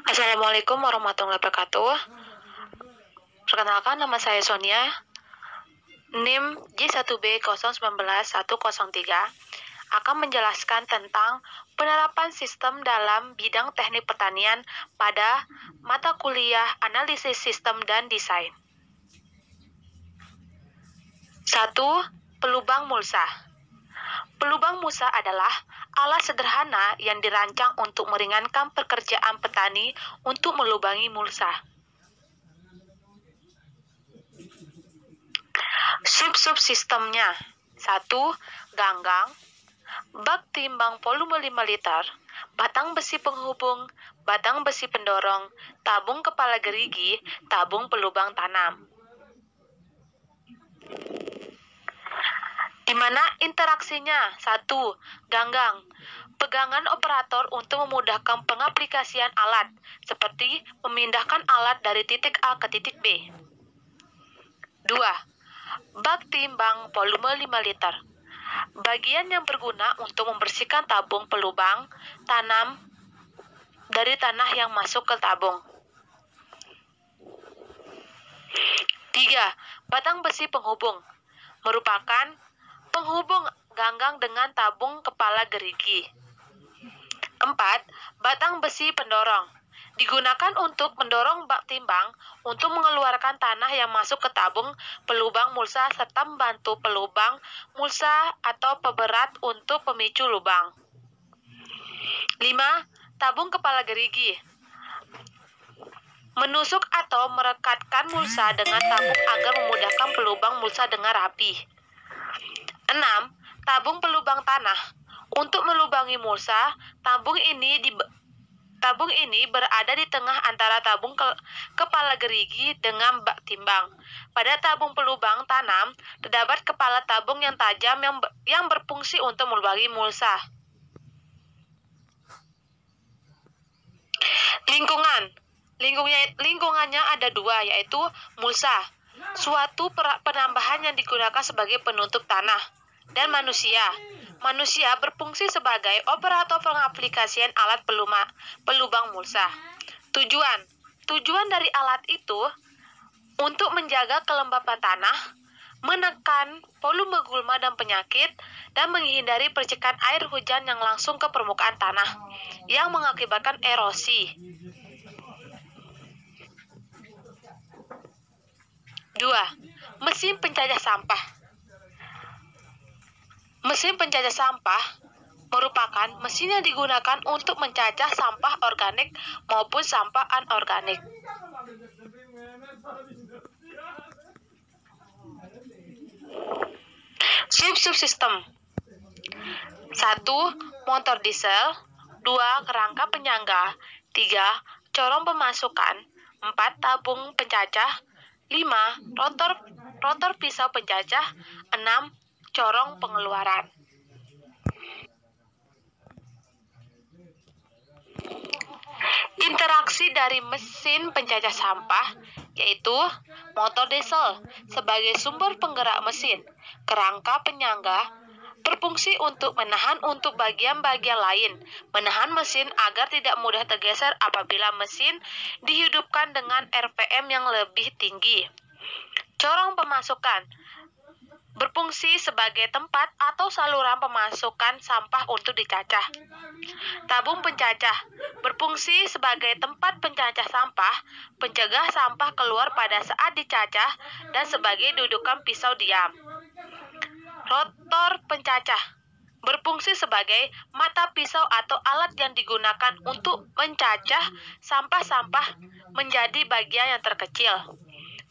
Assalamualaikum warahmatullahi wabarakatuh. Perkenalkan, nama saya Sonia, NIM J1B019103, akan menjelaskan tentang penerapan sistem dalam bidang teknik pertanian pada mata kuliah analisis sistem dan desain. 1. Pelubang mulsa. Pelubang mulsa adalah alat sederhana yang dirancang untuk meringankan pekerjaan petani untuk melubangi mulsa. Sub-sub sistemnya: 1. Ganggang, bak timbang volume 5 liter, batang besi penghubung, batang besi pendorong, tabung kepala gerigi, tabung pelubang tanam. Di mana interaksinya? 1. Ganggang, pegangan operator untuk memudahkan pengaplikasian alat, seperti memindahkan alat dari titik A ke titik B. 2. Bak timbang volume 5 liter, bagian yang berguna untuk membersihkan tabung pelubang tanam dari tanah yang masuk ke tabung. 3. Batang besi penghubung, merupakan penghubung ganggang dengan tabung kepala gerigi. 4. Batang besi pendorong, digunakan untuk mendorong bak timbang untuk mengeluarkan tanah yang masuk ke tabung pelubang mulsa serta membantu pelubang mulsa atau peberat untuk pemicu lubang. 5. Tabung kepala gerigi, menusuk atau merekatkan mulsa dengan tabung agar memudahkan pelubang mulsa dengan rapi. 6. Tabung pelubang tanah, untuk melubangi mulsa. Tabung ini berada di tengah antara tabung kepala gerigi dengan bak timbang. Pada tabung pelubang tanam terdapat kepala tabung yang tajam yang berfungsi untuk melubangi mulsa. Lingkungannya ada dua, yaitu mulsa, suatu penambahan yang digunakan sebagai penutup tanah, dan manusia. Manusia berfungsi sebagai operator pengaplikasian alat pelubang mulsa. Tujuan dari alat itu untuk menjaga kelembapan tanah, menekan volume gulma dan penyakit, dan menghindari percikan air hujan yang langsung ke permukaan tanah yang mengakibatkan erosi. 2. Mesin pencacah sampah. Mesin pencacah sampah merupakan mesin yang digunakan untuk mencacah sampah organik maupun sampah anorganik. Subsistem: 1. Motor diesel. 2. Kerangka penyangga. 3. Corong pemasukan. 4. Tabung pencacah. 5. Rotor pisau pencacah. 6. Corong pengeluaran. Interaksi dari mesin pencacah sampah, yaitu motor diesel sebagai sumber penggerak mesin. Kerangka penyangga berfungsi untuk menahan untuk bagian-bagian lain, menahan mesin agar tidak mudah tergeser apabila mesin dihidupkan dengan RPM yang lebih tinggi. Corong pemasukan berfungsi sebagai tempat atau saluran pemasukan sampah untuk dicacah. Tabung pencacah berfungsi sebagai tempat pencacah sampah, pencegah sampah keluar pada saat dicacah, dan sebagai dudukan pisau diam. Rotor pencacah berfungsi sebagai mata pisau atau alat yang digunakan untuk mencacah sampah-sampah menjadi bagian yang terkecil.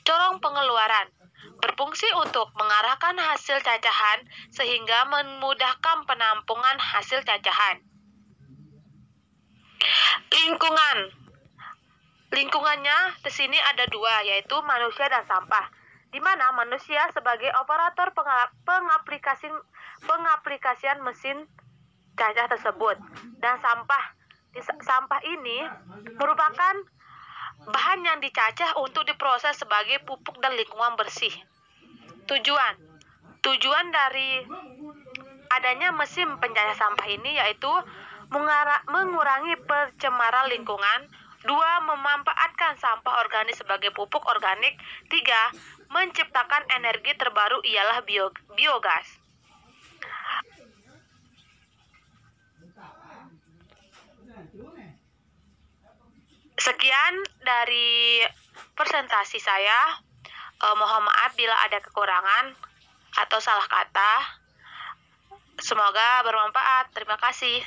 Corong pengeluaran berfungsi untuk mengarahkan hasil cacahan sehingga memudahkan penampungan hasil cacahan. Lingkungannya di sini ada dua, yaitu manusia dan sampah, di mana manusia sebagai operator pengaplikasian mesin cacah tersebut, dan sampah ini merupakan bahan yang dicacah untuk diproses sebagai pupuk dan lingkungan bersih. Tujuan dari adanya mesin pencacah sampah ini yaitu mengurangi pencemaran lingkungan, 2. Memanfaatkan sampah organik sebagai pupuk organik. 3. Menciptakan energi terbaru ialah biogas. Sekian dari presentasi saya. Mohon maaf bila ada kekurangan atau salah kata. Semoga bermanfaat. Terima kasih.